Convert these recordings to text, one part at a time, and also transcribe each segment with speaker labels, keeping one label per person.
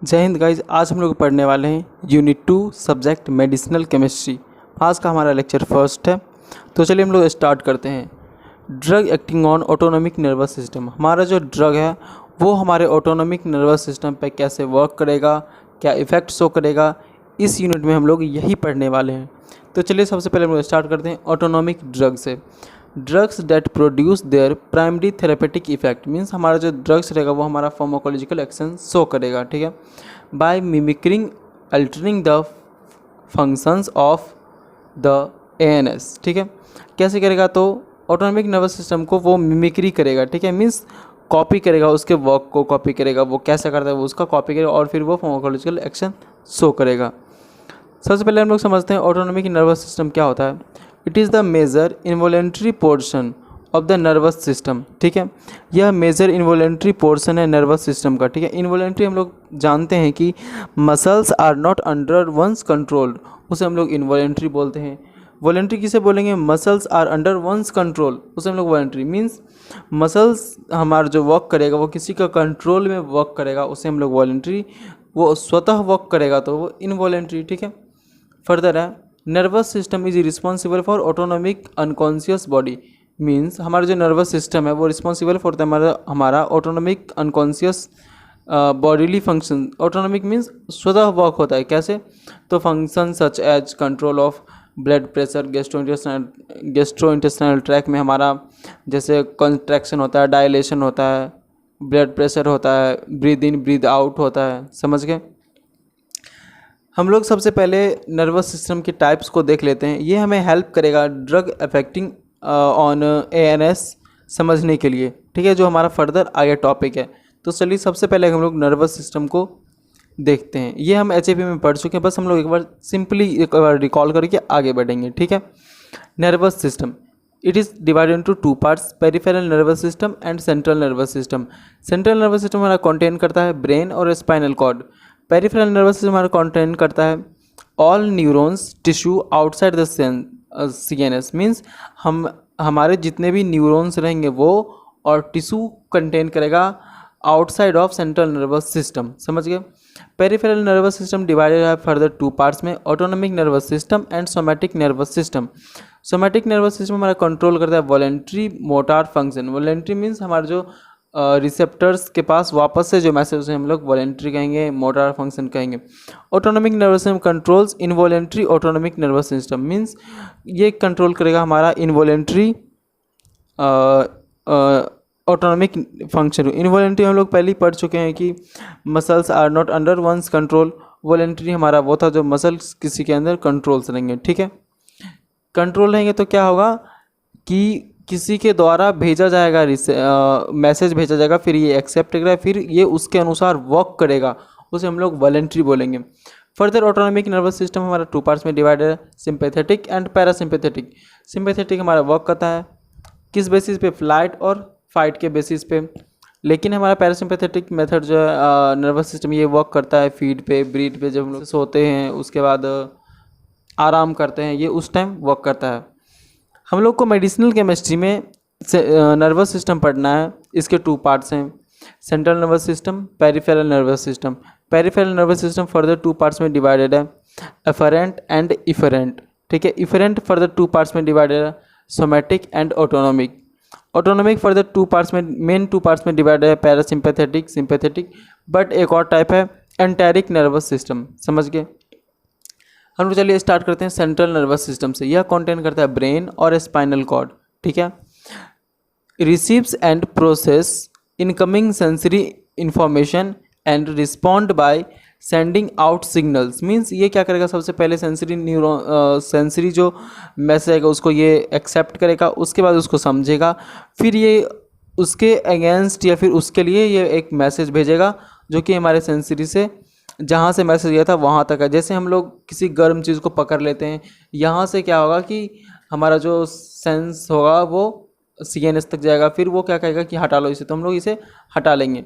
Speaker 1: जय हिंद गाइज। आज हम लोग पढ़ने वाले हैं यूनिट 2 सब्जेक्ट मेडिसिनल केमिस्ट्री। आज का हमारा लेक्चर फर्स्ट है। तो चलिए हम लोग स्टार्ट करते हैं। Drug acting on autonomic nervous system. हमारा जो ड्रग है वो हमारे ऑटोनॉमिक नर्वस सिस्टम पे कैसे वर्क करेगा, क्या इफ़ेक्ट शो करेगा, इस यूनिट में हम लोग यही पढ़ने वाले हैं। तो चलिए सबसे पहले हम लोग स्टार्ट करते हैं ऑटोनॉमिक ड्रग से। Drugs that produce their primary therapeutic effect means हमारा जो ड्रग्स रहेगा वो हमारा फार्माकोलॉजिकल एक्शन शो करेगा, ठीक है, by mimicking altering the functions of the ANS. ठीक है, कैसे करेगा? तो ऑटोनॉमिक नर्वस सिस्टम को वो मिमिक्री करेगा, ठीक है, मीन्स कॉपी करेगा, उसके वर्क को कॉपी करेगा। वो कैसे करता है वो उसका कॉपी करेगा और फिर वो फार्माकोलॉजिकल एक्शन शो करेगा। सबसे पहले हम लोग समझते हैं ऑटोनॉमिक नर्वस सिस्टम क्या होता है। It is the major involuntary portion of the nervous system. ठीक है, यह मेजर इन्वॉलेंट्री पोर्शन है नर्वस सिस्टम का। ठीक है, इन्वॉलेंट्री हम लोग जानते हैं कि muscles are not under one's control, उसे हम लोग इन्वॉलेंट्री बोलते हैं। वॉलेंट्री किसे बोलेंगे? Muscles are under one's control, उसे हम लोग वॉलेंट्री मीन्स मसल्स हमारा जो वर्क करेगा वो किसी का कंट्रोल में वर्क करेगा, उसे हम लोग वॉलेंट्री। वो स्वतः वर्क करेगा तो वो इनवॉलेंट्री। ठीक है, फर्दर है nervous system is responsible for autonomic unconscious body means हमारा जो नर्वस सिस्टम है वो रिस्पॉन्सिबल फॉर हमारा autonomic unconscious bodily function. Autonomic means स्वतः वर्क होता है। कैसे? तो function such as control of blood pressure, gastrointestinal tract में हमारा जैसे कॉन्ट्रैक्शन होता है, डायलेशन होता है, ब्लड प्रेशर होता है, ब्रीद इन ब्रीद आउट होता है। समझ गए? हम लोग सबसे पहले नर्वस सिस्टम के टाइप्स को देख लेते हैं। ये हमें हेल्प करेगा ड्रग अफेक्टिंग ऑन एएनएस समझने के लिए, ठीक है, जो हमारा फर्दर आगे टॉपिक है। तो चलिए सबसे पहले हम लोग नर्वस सिस्टम को देखते हैं। ये हम एचएपी में पढ़ चुके हैं, बस हम लोग एक बार सिंपली एक बार रिकॉल करके आगे बढ़ेंगे। ठीक है, nervous system it is divided into two parts, peripheral nervous system and central nervous system. Central nervous system हमारा कंटेन करता है ब्रेन और spinal cord. Peripheral nervous system हमारा कंटेन करता है all neurons tissue outside the CNS means हमारे जितने भी न्यूरॉन्स रहेंगे वो और टिश्यू कंटेन करेगा outside of central nervous system. समझ गए? पेरिफेरल नर्वस सिस्टम डिवाइडेड है फर्दर टू पार्ट्स में, autonomic nervous system and somatic nervous system. Somatic nervous system हमारा कंट्रोल करता है voluntary motor function. Voluntary means हमारे जो रिसेप्टर्स के पास वापस से जो मैसेज उसे हम लोग वॉलेंट्री कहेंगे, मोटार फंक्शन कहेंगे। Autonomic nervous system controls involuntary autonomic nervous system means ये कंट्रोल करेगा हमारा इनवॉलेंट्री ऑटोनॉमिक फंक्शन। इनवॉलेंट्री हम लोग पहले ही पढ़ चुके हैं कि muscles are not under one's control. Voluntary हमारा वो था जो मसल्स किसी के अंदर कंट्रोल्स रहेंगे। ठीक है, कंट्रोल रहेंगे तो क्या होगा कि किसी के द्वारा भेजा जाएगा मैसेज भेजा जाएगा, फिर ये एक्सेप्ट करेगा, फिर ये उसके अनुसार वर्क करेगा, उसे हम लोग वॉलेंट्री बोलेंगे। फर्दर ऑटोनॉमिक नर्वस सिस्टम हमारा टू पार्ट्स में डिवाइडेड है, सिंपैथेटिक एंड पैरासिम्पैथेटिक। सिंपैथेटिक हमारा वर्क करता है किस बेसिस पे? फ्लाइट और फाइट के बेसिस पे। लेकिन हमारा पैरासिम्पैथेटिक मेथड जो है नर्वस सिस्टम ये वर्क करता है फीड पे, ब्रीड पे। जब हम लोग सोते हैं उसके बाद आराम करते हैं, ये उस टाइम वर्क करता है। हम लोग को मेडिसिनल केमिस्ट्री में नर्वस सिस्टम पढ़ना है। इसके टू पार्ट्स हैं, central nervous system, peripheral nervous system. Peripheral nervous system further two parts में डिवाइडेड है, एफरेंट एंड इफरेंट। ठीक है, इफरेंट फर्दर टू पार्ट्स में डिवाइडेड है, somatic and autonomic. Autonomic further two parts में, मेन टू पार्ट्स में divided है, parasympathetic, sympathetic, but एक और टाइप है एंटेरिक नर्वस सिस्टम। समझ गए? हम लोग चलिए स्टार्ट करते हैं सेंट्रल नर्वस सिस्टम से। यह कंटेन करता है ब्रेन और स्पाइनल कॉर्ड। ठीक है, receives and process incoming sensory information and respond by sending out signals means ये क्या करेगा? सबसे पहले सेंसरी जो मैसेज आएगा उसको ये एक्सेप्ट करेगा, उसके बाद उसको समझेगा, फिर ये उसके अगेंस्ट या फिर उसके लिए ये एक मैसेज भेजेगा जो कि हमारे सेंसरी से जहाँ से मैसेज गया था वहाँ तक है। जैसे हम लोग किसी गर्म चीज़ को पकड़ लेते हैं, यहाँ से क्या होगा कि हमारा जो सेंस होगा वो सीएनएस तक जाएगा, फिर वो क्या कहेगा कि हटा लो इसे, तो हम लोग इसे हटा लेंगे।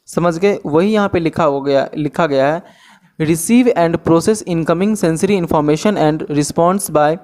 Speaker 1: समझ गए? वही यहाँ पे लिखा गया है receive and process incoming sensory information and response bye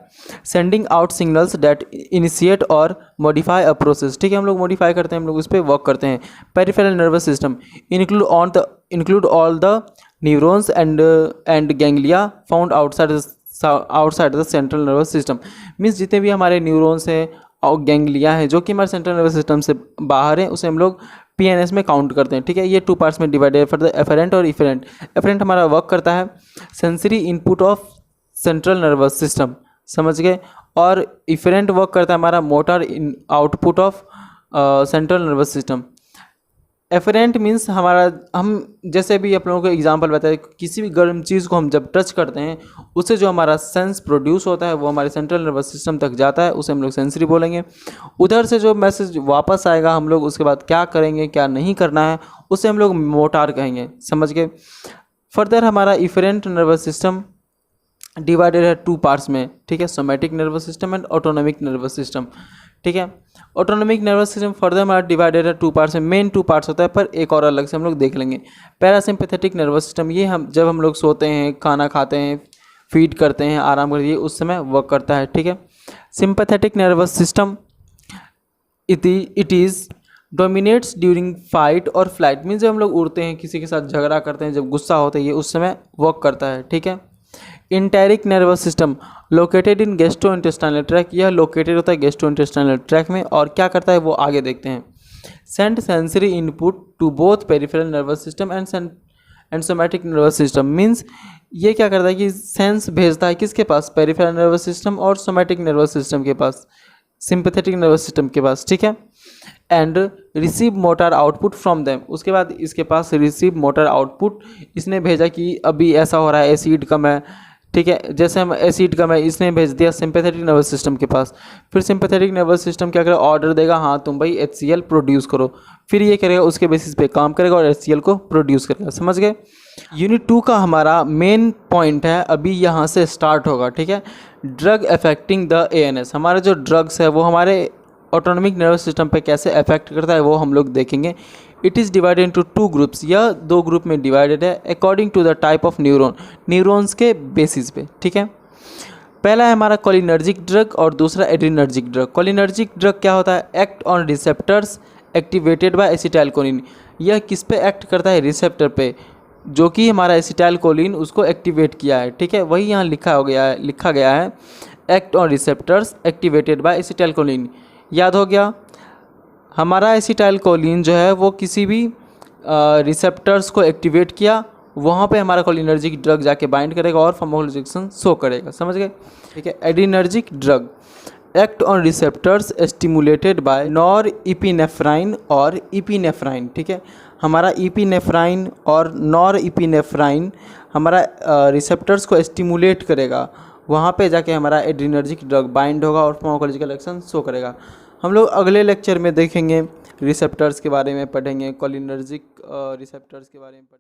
Speaker 1: sending out signals that initiate और मॉडिफाई अ प्रोसेस। ठीक है, हम लोग मॉडिफाई करते हैं, हम लोग उस पर वर्क करते हैं। Peripheral nervous system include on the include all the neurons and ganglia found outside the central nervous system। Means जितने भी हमारे न्यूरॉन्स हैं और गैंग्लिया हैं जो कि हमारे सेंट्रल नर्वस सिस्टम से बाहर हैं, उसे हम लोग PNS में काउंट करते हैं। ठीक है, ये 2 पार्ट्स में डिवाइडेड फॉर द एफरेंट और इफरेंट। एफरेंट हमारा वर्क करता है sensory input of central nervous system, समझ गए, और इफरेंट वर्क करता है हमारा motor output of central nervous system. Afferent means हमारा, हम जैसे भी आप लोगों को एग्जांपल बताए, किसी भी गर्म चीज़ को हम जब टच करते हैं उससे जो हमारा सेंस प्रोड्यूस होता है वो हमारे सेंट्रल नर्वस सिस्टम तक जाता है, उसे हम लोग सेंसरी बोलेंगे। उधर से जो मैसेज वापस आएगा हम लोग उसके बाद क्या करेंगे क्या नहीं करना है उसे हम लोग मोटार कहेंगे, समझ गए। फर्दर हमारा इफरेंट नर्वस सिस्टम डिवाइडेड है 2 पार्ट्स में। ठीक है, somatic nervous system and autonomic nervous system. ठीक है, ऑटोनॉमिक नर्वस सिस्टम फर्दर हमारा डिवाइडेड है 2 पार्ट्स में। मेन 2 पार्ट्स होता है, पर एक और अलग से हम लोग देख लेंगे। पैरासिम्पैथेटिक नर्वस सिस्टम, ये हम जब हम लोग सोते हैं, खाना खाते हैं, फीड करते हैं, आराम करते हैं, उस समय वर्क करता है। ठीक है, sympathetic nervous system it is dominates during fight और फ्लाइट। मीन्स जब हम लोग उड़ते हैं, किसी के साथ झगड़ा करते हैं, जब गुस्सा होता है, ये उस समय वर्क करता है। ठीक है, enteric nervous system located in gastrointestinal tract, यह लोकेटेड होता है गैस्ट्रोइंटेस्टाइनल ट्रैक में, और क्या करता है वो आगे देखते हैं। Send sensory input to both peripheral nervous system and somatic nervous system. Means ये क्या करता है कि सेंस भेजता है किसके पास, पेरिफेरल नर्वस सिस्टम और सोमैटिक नर्वस सिस्टम के पास, सिंपैथेटिक नर्वस सिस्टम के पास। ठीक है, and receive motor output from them, उसके बाद इसके पास रिसीव मोटर आउटपुट, इसने भेजा कि अभी ऐसा हो रहा है, एसिड कम है। ठीक है, जैसे हम एसिड कम है, इसने भेज दिया सिंपैथेटिक नर्वस सिस्टम के पास। फिर सिंपैथेटिक नर्वस सिस्टम क्या करेगा, ऑर्डर देगा, हाँ तुम भाई HCl प्रोड्यूस करो। फिर ये करेगा, उसके बेसिस पे काम करेगा और HCl को प्रोड्यूस करेगा, समझ गए। यूनिट 2 का हमारा मेन पॉइंट है, अभी यहाँ से स्टार्ट होगा। ठीक है, ड्रग अफेक्टिंग द ANS, हमारे जो ड्रग्स है वो हमारे ऑटोनॉमिक नर्वस सिस्टम पे कैसे अफेक्ट करता है वो हम लोग देखेंगे। It is divided into 2 groups, यह 2 ग्रुप में डिवाइडेड है according to the type of neuron, neurons के बेसिस पे। ठीक है, पहला है हमारा कोलिनर्जिक ड्रग और दूसरा एड्रिनर्जिक ड्रग। कोलिनर्जिक ड्रग क्या होता है, act on receptors activated by acetylcholine, यह किस पे एक्ट करता है, रिसेप्टर पे, जो कि हमारा एसिटाइलकोलिन उसको एक्टिवेट किया है। ठीक है, वही यहाँ लिखा गया है act on receptors activated by acetylcholine. याद हो गया, हमारा एसिटाइलकोलिन जो है वो किसी भी रिसेप्टर्स को एक्टिवेट किया, वहाँ पे हमारा कोलिनर्जिक ड्रग जाके बाइंड करेगा और फार्माकोजेक्शन शो करेगा, समझ गए। ठीक है, adrenergic drug act on receptors stimulated by norepinephrine और इपिनेफ्राइन। ठीक है, हमारा इपिनेफ्राइन और नॉर इपिनेफ्राइन हमारा रिसेप्टर्स को स्टिमुलेट करेगा, वहाँ पे जाके हमारा एड्रिनर्जिक ड्रग बाइंड होगा और फार्माकोलॉजिकल एक्शन शो करेगा। हम लोग अगले लेक्चर में देखेंगे, रिसेप्टर्स के बारे में पढ़ेंगे, कोलिनर्जिक रिसेप्टर्स के बारे में पढ़ेंगे।